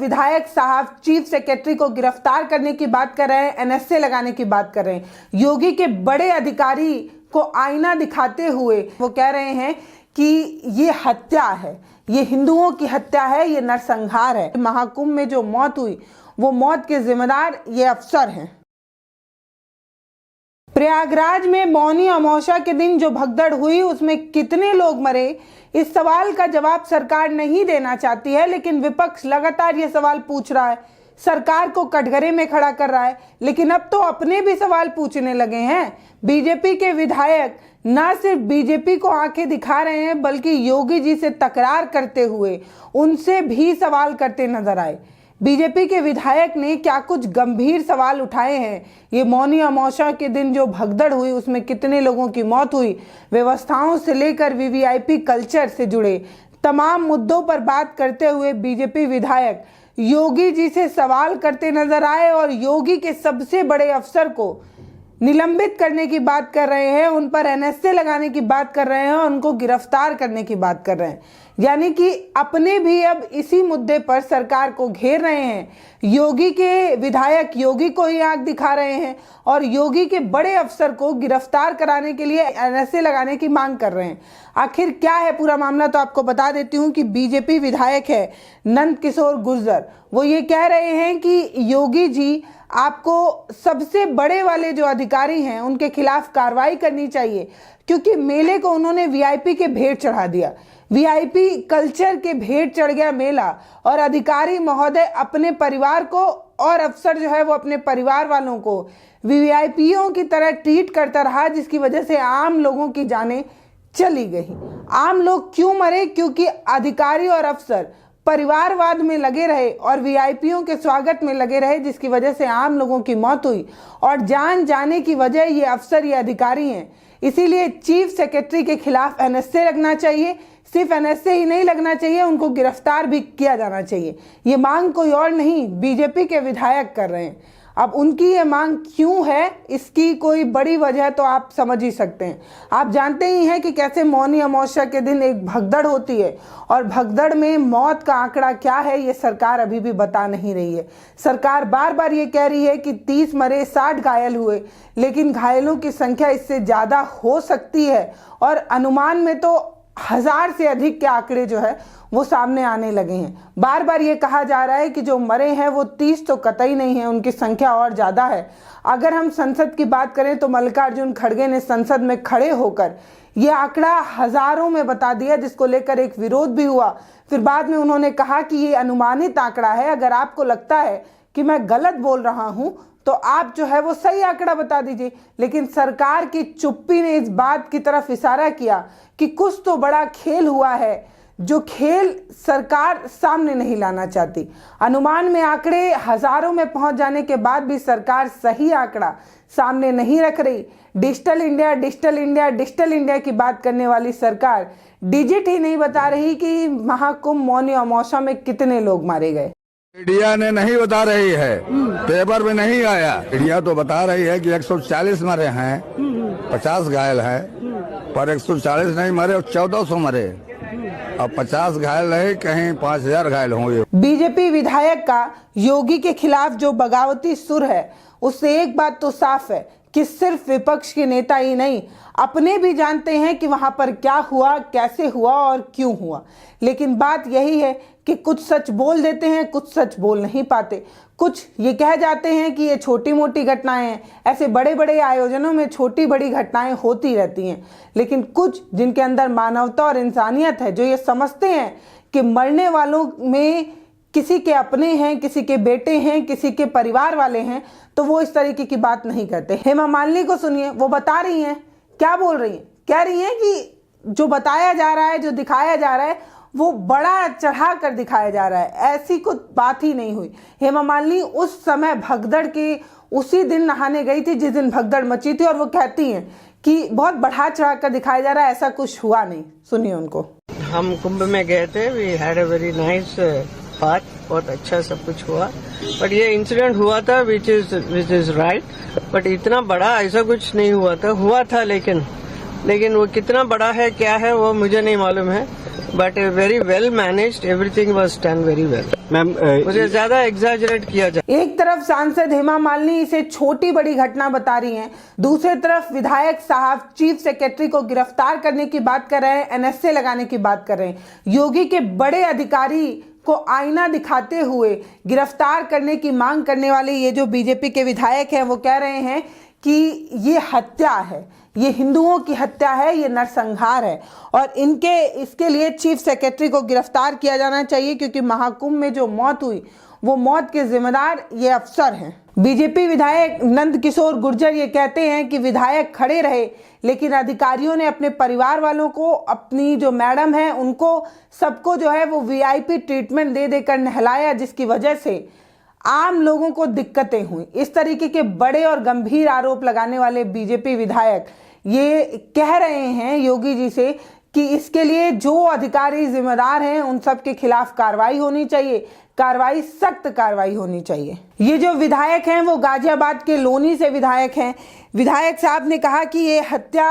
विधायक साहब chief secretary को गिरफ्तार करने की बात कर रहे हैं, एनएसए लगाने की बात कर रहे हैं। योगी के बड़े अधिकारी को आईना दिखाते हुए वो कह रहे हैं कि ये हत्या है, ये हिंदुओं की हत्या है, ये नरसंहार है। महाकुंभ में जो मौत हुई वो मौत के जिम्मेदार ये अफसर हैं। प्रयागराज में मौनी अमावस्या के दिन जो भगदड़ हुई उसमें कितने लोग मरे, इस सवाल का जवाब सरकार नहीं देना चाहती है, लेकिन विपक्ष लगातार ये सवाल पूछ रहा है, सरकार को कटघरे में खड़ा कर रहा है। लेकिन अब तो अपने भी सवाल पूछने लगे हैं। बीजेपी के विधायक न सिर्फ बीजेपी को आंखें दिखा रहे हैं बल्कि योगी जी से तकरार करते हुए उनसे भी सवाल करते नजर आए। बीजेपी के विधायक ने क्या कुछ गंभीर सवाल उठाए हैं। ये मौनी अमावस्या के दिन जो भगदड़ हुई उसमें कितने लोगों की मौत हुई, व्यवस्थाओं से लेकर वीवीआईपी कल्चर से जुड़े तमाम मुद्दों पर बात करते हुए बीजेपी विधायक योगी जी से सवाल करते नजर आए और योगी के सबसे बड़े अफसर को निलंबित करने की बात कर रहे हैं, उन पर एनएसए लगाने की बात कर रहे हैं और उनको गिरफ्तार करने की बात कर रहे हैं। यानी कि अपने भी अब इसी मुद्दे पर सरकार को घेर रहे हैं। योगी के विधायक योगी को ही आंख दिखा रहे हैं और योगी के बड़े अफसर को गिरफ्तार कराने के लिए एनएसए लगाने की मांग कर रहे हैं। आखिर क्या है पूरा मामला, तो आपको बता देती हूँ कि बीजेपी विधायक है नंद किशोर गुर्जर, वो ये कह रहे हैं कि योगी जी आपको सबसे बड़े वाले जो अधिकारी हैं उनके खिलाफ कार्रवाई करनी चाहिए, क्योंकि मेले को उन्होंने वीआईपी के भेंट चढ़ा दिया। वीआईपी कल्चर के भेंट चढ़ गया मेला और अधिकारी महोदय अपने परिवार को और अफसर जो है वो अपने परिवार वालों को वीआईपीओं की तरह ट्रीट करता रहा, जिसकी वजह से आम लोगों की जानें चली गई। आम लोग क्यों मरे? क्योंकि अधिकारी और अफसर परिवारवाद में लगे रहे और वीआईपीओं के स्वागत में लगे रहे, जिसकी वजह से आम लोगों की मौत हुई और जान जाने की वजह ये अफसर, ये अधिकारी हैं। इसीलिए चीफ सेक्रेटरी के खिलाफ एनएसए लगना चाहिए। सिर्फ एनएसए ही नहीं लगना चाहिए, उनको गिरफ्तार भी किया जाना चाहिए। ये मांग कोई और नहीं, बीजेपी के विधायक कर रहे हैं। अब उनकी ये मांग क्यों है, इसकी कोई बड़ी वजह तो आप समझ ही सकते हैं। आप जानते ही हैं कि कैसे मौनी अमावस्या के दिन एक भगदड़ होती है और भगदड़ में मौत का आंकड़ा क्या है ये सरकार अभी भी बता नहीं रही है। सरकार बार बार ये कह रही है कि 30 मरे, 60 घायल हुए, लेकिन घायलों की संख्या इससे ज़्यादा हो सकती है और अनुमान में तो 1000 से अधिक के आंकड़े जो है वो सामने आने लगे हैं। बार बार ये कहा जा रहा है कि जो मरे हैं वो 30 तो कतई नहीं है, उनकी संख्या और ज़्यादा है। अगर हम संसद की बात करें तो मल्लिकार्जुन खड़गे ने संसद में खड़े होकर ये आंकड़ा हज़ारों में बता दिया, जिसको लेकर एक विरोध भी हुआ। फिर बाद में उन्होंने कहा कि ये अनुमानित आंकड़ा है, अगर आपको लगता है कि मैं गलत बोल रहा हूँ तो आप जो है वो सही आंकड़ा बता दीजिए। लेकिन सरकार की चुप्पी ने इस बात की तरफ इशारा किया कि कुछ तो बड़ा खेल हुआ है, जो खेल सरकार सामने नहीं लाना चाहती। अनुमान में आंकड़े हजारों में पहुंच जाने के बाद भी सरकार सही आंकड़ा सामने नहीं रख रही। Digital India, digital India, digital India की बात करने वाली सरकार डिजिट ही नहीं बता रही कि महाकुंभ मौनी अमावस्या में कितने लोग मारे गए। मीडिया ने नहीं बता रही है, पेपर में नहीं आया। मीडिया तो बता रही है कि 140 मरे हैं, 50 घायल है, पर 140 नहीं मरे, 1400 मरे और 50 घायल नहीं, कहीं 5000 घायल होंगे। बीजेपी विधायक का योगी के खिलाफ जो बगावती सुर है, उससे एक बात तो साफ है कि सिर्फ विपक्ष के नेता ही नहीं, अपने भी जानते हैं कि वहां पर क्या हुआ, कैसे हुआ और क्यों हुआ। लेकिन बात यही है कि कुछ सच बोल देते हैं, कुछ सच बोल नहीं पाते। कुछ ये कह जाते हैं कि ये छोटी मोटी घटनाएं हैं। ऐसे बड़े बड़े आयोजनों में छोटी बड़ी घटनाएं होती रहती हैं, लेकिन कुछ जिनके अंदर मानवता और इंसानियत है, जो ये समझते हैं कि मरने वालों में किसी के अपने हैं, किसी के बेटे हैं, किसी के परिवार वाले हैं, तो वो इस तरीके की बात नहीं करते। हेमा मालिनी को सुनिए, वो बता रही हैं, क्या बोल रही हैं? कह रही हैं कि जो बताया जा रहा है, जो दिखाया जा रहा है, वो बड़ा चढ़ा कर दिखाया जा रहा है। ऐसी कुछ बात ही नहीं हुई। हेमा मालिनी उस समय भगदड़ के उसी दिन नहाने गई थी जिस दिन भगदड़ मची थी, और वो कहती हैं कि बहुत बढ़ा चढ़ा कर दिखाया जा रहा है, ऐसा कुछ हुआ नहीं। सुनिए उनको। हम कुंभ में गए थे, we had a very nice part, बहुत अच्छा सब कुछ हुआ, बट ये इंसिडेंट हुआ था विच इज राइट, बट इतना बड़ा ऐसा कुछ नहीं हुआ था, लेकिन वो कितना बड़ा है, क्या है, वो मुझे नहीं मालूम है। but very well managed. Everything was done very well. Ma'am मुझे ज्यादा एग्जैजरेट किया जाए। एक तरफ सांसद हेमा मालिनी इसे छोटी बड़ी घटना बता रही हैं, दूसरी तरफ विधायक साहब चीफ सेक्रेटरी को गिरफ्तार करने की बात कर रहे हैं, एनएसए लगाने की बात कर रहे हैं। योगी के बड़े अधिकारी को आईना दिखाते हुए गिरफ्तार करने की मांग करने वाले ये जो बीजेपी के विधायक हैं वो कह रहे हैं कि ये हत्या है, ये हिंदुओं की हत्या है, ये नरसंहार है और इसके लिए चीफ सेक्रेटरी को गिरफ्तार किया जाना चाहिए क्योंकि महाकुंभ में जो मौत हुई वो मौत के जिम्मेदार ये अफसर हैं। बीजेपी विधायक नंद किशोर गुर्जर ये कहते हैं कि विधायक खड़े रहे लेकिन अधिकारियों ने अपने परिवार वालों को, अपनी जो मैडम है उनको, सबको जो है वो वीआईपी ट्रीटमेंट दे देकर नहलाया, जिसकी वजह से आम लोगों को दिक्कतें हुई। इस तरीके के बड़े और गंभीर आरोप लगाने वाले बीजेपी विधायक ये कह रहे हैं योगी जी से कि इसके लिए जो अधिकारी जिम्मेदार हैं उन सब के खिलाफ कार्रवाई होनी चाहिए, कार्रवाई, सख्त कार्रवाई होनी चाहिए। ये जो विधायक हैं वो गाजियाबाद के लोनी से विधायक हैं। विधायक साहब ने कहा कि ये हत्या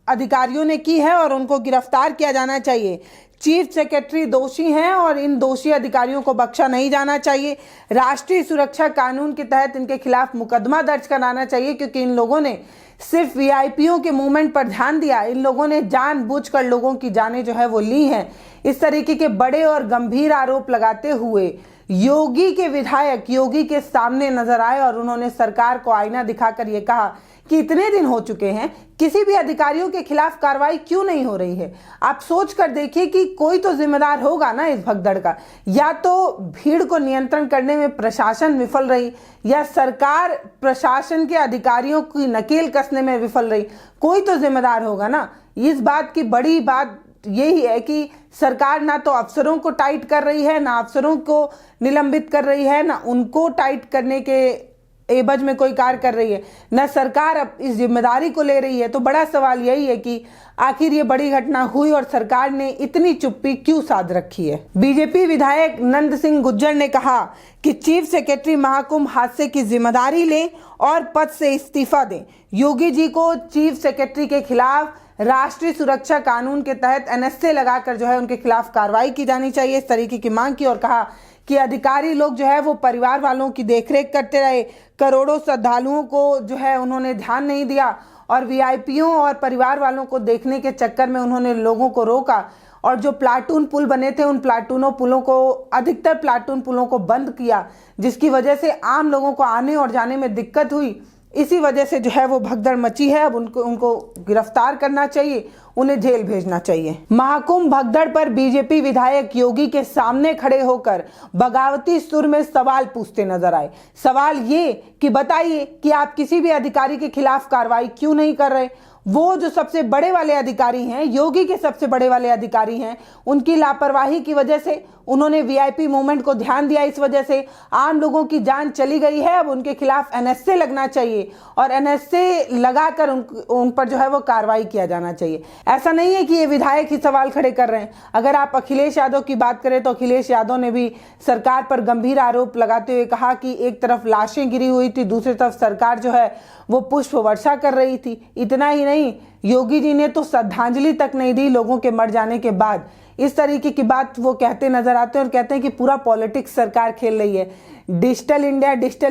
अधिकारियों ने की है और उनको गिरफ्तार किया जाना चाहिए। चीफ सेक्रेटरी दोषी हैं और इन दोषी अधिकारियों को बख्शा नहीं जाना चाहिए। राष्ट्रीय सुरक्षा कानून के तहत इनके खिलाफ मुकदमा दर्ज कराना चाहिए क्योंकि इन लोगों ने सिर्फ वीआईपीओ के मूवमेंट पर ध्यान दिया, इन लोगों ने जानबूझकर लोगों की जानें जो है वो ली हैं। इस तरीके के बड़े और गंभीर आरोप लगाते हुए योगी के विधायक योगी के सामने नजर आए और उन्होंने सरकार को आईना दिखाकर ये कहा कि इतने दिन हो चुके हैं, किसी भी अधिकारियों के खिलाफ कार्रवाई क्यों नहीं हो रही है। आप सोच कर देखिए कि कोई तो जिम्मेदार होगा ना इस भगदड़ का, या तो भीड़ को नियंत्रण करने में प्रशासन विफल रही या सरकार प्रशासन के अधिकारियों की नकेल कसने में विफल रही, कोई तो जिम्मेदार होगा ना। इस बात की बड़ी बात यही है कि सरकार ना तो अफसरों को टाइट कर रही है, ना अफसरों को निलंबित कर रही है, ना उनको टाइट करने के एवज में कोई कार्य कर रही है, न सरकार अब इस जिम्मेदारी को ले रही है। तो बड़ा सवाल यही है कि आखिर ये बड़ी घटना हुई और सरकार ने इतनी चुप्पी क्यों साध रखी है। बीजेपी विधायक नंद सिंह गुर्जर ने कहा कि चीफ सेक्रेटरी महाकुंभ हादसे की जिम्मेदारी लें और पद से इस्तीफा दें। योगी जी को चीफ सेक्रेटरी के खिलाफ राष्ट्रीय सुरक्षा कानून के तहत एनएसए लगाकर जो है उनके खिलाफ कार्रवाई की जानी चाहिए, इस तरीके की मांग की और कहा कि अधिकारी लोग जो है वो परिवार वालों की देखरेख करते रहे, करोड़ों श्रद्धालुओं को जो है उन्होंने ध्यान नहीं दिया और वीआईपीओं और परिवार वालों को देखने के चक्कर में उन्होंने लोगों को रोका और जो प्लाटून पुल बने थे उन पुलों को, अधिकतर प्लाटून पुलों को बंद किया, जिसकी वजह से आम लोगों को आने और जाने में दिक्कत हुई। इसी वजह से जो है वो भगदड़ मची है। अब उनको गिरफ्तार करना चाहिए, उन्हें जेल भेजना चाहिए। महाकुंभ भगदड़ पर बीजेपी विधायक योगी के सामने खड़े होकर बगावती सुर में सवाल पूछते नजर आए। सवाल ये कि बताइए कि आप किसी भी अधिकारी के खिलाफ कार्रवाई क्यों नहीं कर रहे। वो जो सबसे बड़े वाले अधिकारी हैं, योगी के सबसे बड़े वाले अधिकारी हैं, उनकी लापरवाही की वजह से, उन्होंने वीआईपी मूवमेंट को ध्यान दिया, इस वजह से आम लोगों की जान चली गई है। अब उनके खिलाफ एनएसए लगना चाहिए और एनएसए लगाकर उन पर जो है वो कार्रवाई किया जाना चाहिए। ऐसा नहीं है कि ये विधायक ही सवाल खड़े कर रहे हैं। अगर आप अखिलेश यादव की बात करें तो अखिलेश यादव ने भी सरकार पर गंभीर आरोप लगाते हुए कहा कि एक तरफ लाशें गिरी हुई थी, दूसरी तरफ सरकार जो है वो पुष्प वर्षा कर रही थी। इतना ही नहीं, योगी जी ने तो श्रद्धांजलि तक नहीं दी लोगों के मर जाने के बाद। इस तरीके की बात वो कहते नजर आते हैं और कहते हैं कि पूरा पॉलिटिक्स सरकार खेल रही है। डिजिटल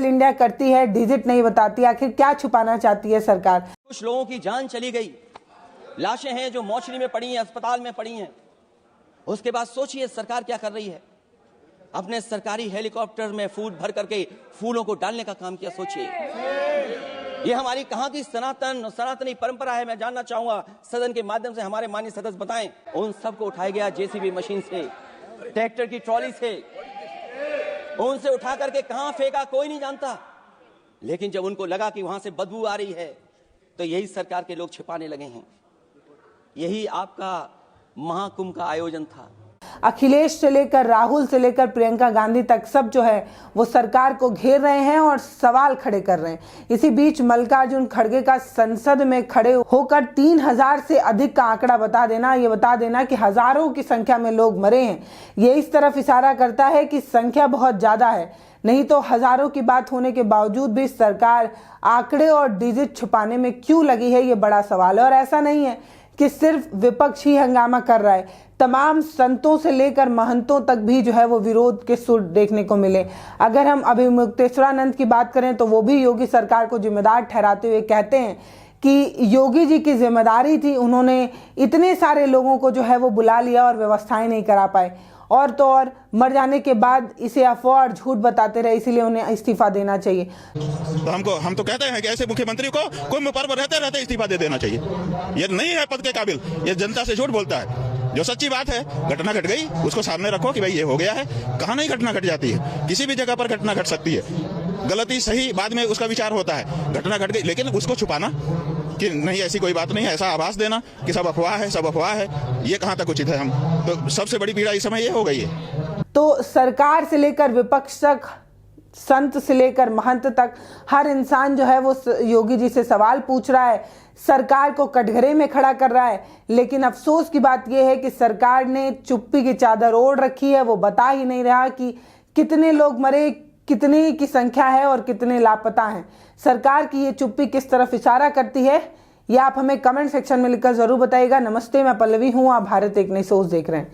इंडिया करती है, डिजिट नहीं बताती। आखिर क्या छुपाना चाहती है सरकार। कुछ लोगों की जान चली गई, लाशें हैं जो मोर्चरी में पड़ी हैं, अस्पताल में पड़ी हैं। उसके बाद सोचिए सरकार क्या कर रही है। अपने सरकारी हेलीकॉप्टर में फूल भर करके फूलों को डालने का काम किया। सोचिए ये हमारी कहां की सनातनी परंपरा है। मैं जानना चाहूंगा सदन के माध्यम से हमारे माननीय सदस्य बताएं। उन सबको उठाया गया जेसीबी मशीन से, ट्रैक्टर की ट्रॉली से, उनसे उठा करके कहां फेंका कोई नहीं जानता। लेकिन जब उनको लगा कि वहां से बदबू आ रही है तो यही सरकार के लोग छिपाने लगे हैं। यही आपका महाकुंभ का आयोजन था। अखिलेश से लेकर राहुल से लेकर प्रियंका गांधी तक सब जो है वो सरकार को घेर रहे हैं और सवाल खड़े कर रहे हैं। इसी बीच मल्लिकार्जुन खड़गे का संसद में खड़े होकर 3000 से अधिक का आंकड़ा बता देना कि हजारों की संख्या में लोग मरे हैं, ये इस तरफ इशारा करता है कि संख्या बहुत ज्यादा है। नहीं तो हजारों की बात होने के बावजूद भी सरकार आंकड़े और डिजिट छुपाने में क्यों लगी है, ये बड़ा सवाल है। और ऐसा नहीं है कि सिर्फ विपक्ष ही हंगामा कर रहा है। तमाम संतों से लेकर महंतों तक भी जो है वो विरोध के सुर देखने को मिले। अगर हम अभिमुक्तेश्वरानंद की बात करें तो वो भी योगी सरकार को जिम्मेदार ठहराते हुए कहते हैं कि योगी जी की जिम्मेदारी थी, उन्होंने इतने सारे लोगों को जो है वो बुला लिया और व्यवस्थाएं नहीं करा पाए, और तो और मर जाने के बाद इसे अफवाह और झूठ बताते रहे, इसीलिए उन्हें इस्तीफा देना चाहिए। तो हम तो कहते हैं कि ऐसे मुख्यमंत्री को कुंभ पर्व रहते रहते इस्तीफा दे देना चाहिए। ये नहीं है पद के काबिल, ये जनता से झूठ बोलता है। जो सच्ची बात है, घटना घट गई, उसको सामने रखो कि भाई ये हो गया है। कहाँ नहीं घटना घट जाती है, किसी भी जगह पर घटना घट सकती है। गलती सही बाद में उसका विचार होता है, घटना घट गई, लेकिन उसको छुपाना कि नहीं ऐसी कोई बात नहीं है, ऐसा आभास देना कि सब अफवाह है, सब अफवाह है, ये कहाँ तक उचित है। हम तो सबसे बड़ी पीड़ा इस समय ये हो गई है। तो सरकार से लेकर विपक्ष तक, संत से लेकर महंत तक, हर इंसान जो है वो योगी जी से सवाल पूछ रहा है, सरकार को कटघरे में खड़ा कर रहा है। लेकिन अफसोस की बात यह है कि सरकार ने चुप्पी की चादर ओढ़ रखी है, वो बता ही नहीं रहा कि कितने लोग मरे, कितने की संख्या है और कितने लापता हैं। सरकार की ये चुप्पी किस तरफ इशारा करती है, ये आप हमें कमेंट सेक्शन में लिखकर जरूर बताइएगा। नमस्ते, मैं पल्लवी हूँ, आप भारत एक नई सोच देख रहे हैं।